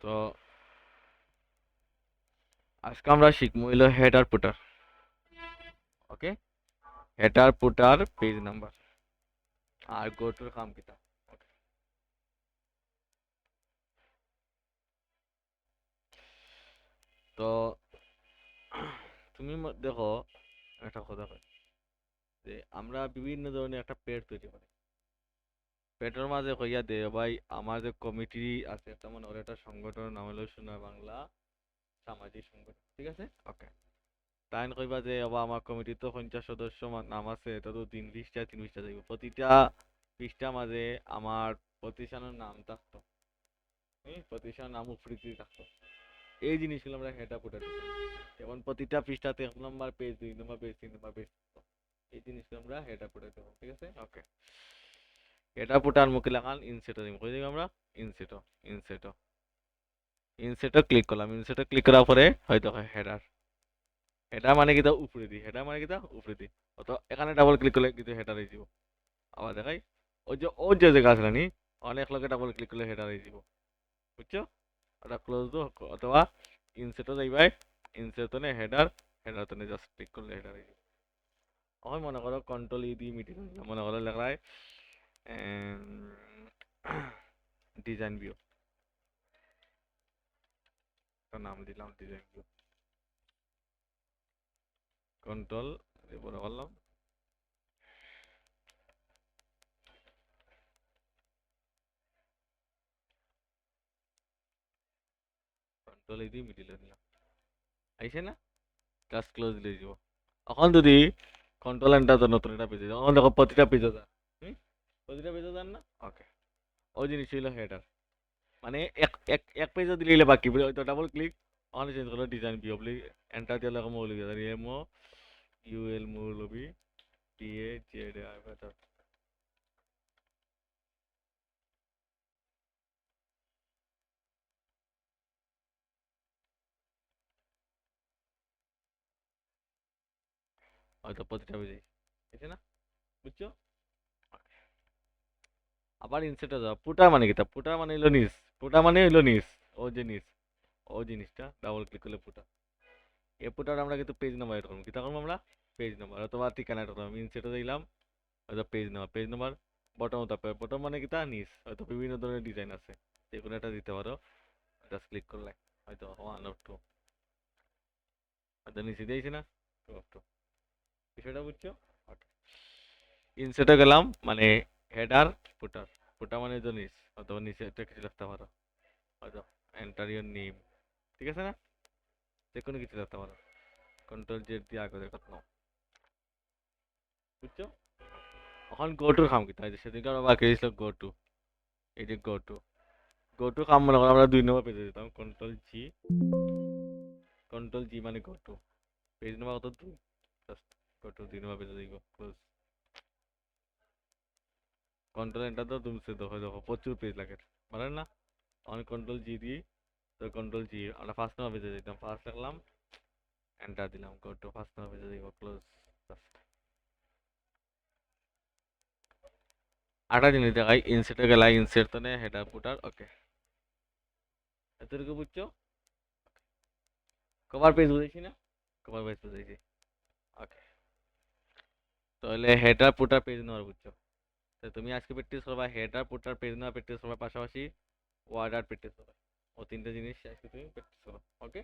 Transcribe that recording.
তো আজকে আমরা শিখবো হইলো হেডার পুটার। ওকে, হেডার পুটার পেজ নাম্বার আর গো টুর কাম কিতা। তো তুমি দেখো একটা কথা কই যে আমরা বিভিন্ন ধরনের একটা পেড তৈরি করি। পেটের মাঝে কইয়া দে ভাই আমার যে কমিটি আছে, একটা মনে করে একটা সংগঠনের নাম হলো সোনা বাংলা সামাজিক সংগঠন, ঠিক আছে? ওকে, তাই কইবা যে আবার আমার কমিটি তো 50 সদস্য নাম আছে, এটা তো 3 পৃষ্ঠা 3 পৃষ্ঠা যাইব, প্রতিটা পৃষ্ঠা মাঝে আমার প্রতিষ্ঠানের নাম থাকতো, প্রতিষ্ঠানের নাম উপস্থিতি থাকতো। এই জিনিসগুলো আমরা হেড আপ উঠে দিতাম, যেমন প্রতিটা পৃষ্ঠাতে 1 নম্বর পেজ 2 নম্বর পেজ 3 নম্বর পেজ, এই জিনিসগুলো আমরা হেড আপ উঠে দেবো, ঠিক আছে? ওকে, হেড আপ উঠার মুখে লাগান ইনসেটও দিব, কই দিব আমরা ইনসেটও, ইনসেটও ইনসেটও ক্লিক করলাম, ইনসেটও ক্লিক করার পরে হয়তো হেডার, হেডার মানে কি তা উপরে দি, হেডার মানে কি তা উপরে দি, অত এখানে ডাবল ক্লিক করলে কিন্তু হেডার হয়ে যাব। আবার দেখাই ওই যে জায়গা আছে নি, অনেক লোকে ডাবল ক্লিক করলে হেডার হয়ে যাব, বুঝছো? ওটা ক্লোজ দো, অথবা ইনসেটও যাইবাই, ইনসেট নে হেডার, হেডার তো জাস্ট ক্লিক করলে হেডার হয়ে যাব। এখন মনে করো কন্ট্রোল ই দিয়ে মিটিং, মনে করো লেখায় ডিজাইন ভিউ, নাম দিলাম ডিজাইন ভিউ, কন্ট্রোল বড় করলাম, কন্ট্রোল ই দিয়ে মিডিলে নিলাম, আইছে না? জাস্ট ক্লোজ দিয়ে দিব। এখন যদি কন্ট্রোল এন্টার তো নতুন একটা পেজে যাও, এখন দেখো প্রতিটা পেজে যান, প্রতিটা পেজে যান না? ওকে, ওই জিনিস হইলো হেডার, মানে এক এক এক পেজে দিলে বাকি হয়তো ডাবল ক্লিক, ওখানে চেঞ্জ করলো ডিজাইন ভিউ বলি, এন্টার দিলে মৌলিক এমও ইউএল মৌলবি টিএ জেড হয়তো প্রতিটা পেজে, ঠিক না? বুঝছো? আবার ইনসেটে যাও, পুটা মানে কি তা, পুটা মানে হইলো নিচ, পুটা মানে হইলো নিচ, ও যে নিচ, ও জিনিসটা ডাবল ক্লিক করলে পুটা, এই পুটার আমরা কিন্তু পেজ নাম্বার এড করবো, কিতা করবো আমরা পেজ নাম্বার অথবা ঠিকানা এড করলাম, ইনসেটে দিলাম হয়তো পেজ নাম্বার বটম তাপে, বটম মানে কিতা নিচ, হয়তো বিভিন্ন ধরনের ডিজাইন আছে, যে কোনো একটা দিতে পারো, জাস্ট ক্লিক করলে হয়তো 1 or 2, হয়তো নিচে দিয়েছি না 2 or 2, বিষয়টা বুঝছো? ওকে, ইনসেটে গেলাম মানে হেডার ফুটার, ফুটার মানে তো নিচ, অথবা নিচে একটা কিছু লিখতে পারো, হয়তো এন্টার ইউর নেম, ঠিক আছে না? যে কোনো কিছু লিখতে পারো, কন্ট্রোল জেড দিয়ে আগে দেখো, বুঝছো? এখন গো টুর কাম কিতা, এই যে সেদিনকে আমরা বাকি ছিল গো টু, এই যে গো টু কাম মনে করো আমরা 2 নম্বর পেজে দিতাম, কন্ট্রোল জি মানে গো টু, পেজ নাম্বার কত 2, জাস্ট গো টু 2 নম্বর পেজে দিব, ক্লোজ, কন্ট্রোল এন্টার দাও, তুমি সে দেখো দেখো প্রচুর পেজ লাগে, পারেন না? অনেক কন্ট্রোল জি দিই, তো কন্ট্রোল জি আমরা 1 নম্বর পেজে দিতাম, ফার্স্ট লিখলাম এন্টার দিলাম, গো টু 1 নম্বর পেজে দিব, ক্লোজ, জাস্ট 8 জিনিস দেখাই, ইনসেটে গেলা ইনসেট তো নে হেডার ফুটার, ওকে, এতটুকু বুঝছো? কভার পেজ বুঝেছি না? কভার পেজ বুঝেছি, ওকে, তাহলে হেডার ফুটার পেজ নেওয়ার বুঝছো? তো তুমি আজকে প্র্যাকটিস করবা হেডার ফুটার পেজ নেওয়া প্র্যাকটিস করবা, পাশাপাশি ওয়ার্ডার প্র্যাকটিস করবা, ও 3টে জিনিস আজকে তুমি প্র্যাকটিস করো, ওকে?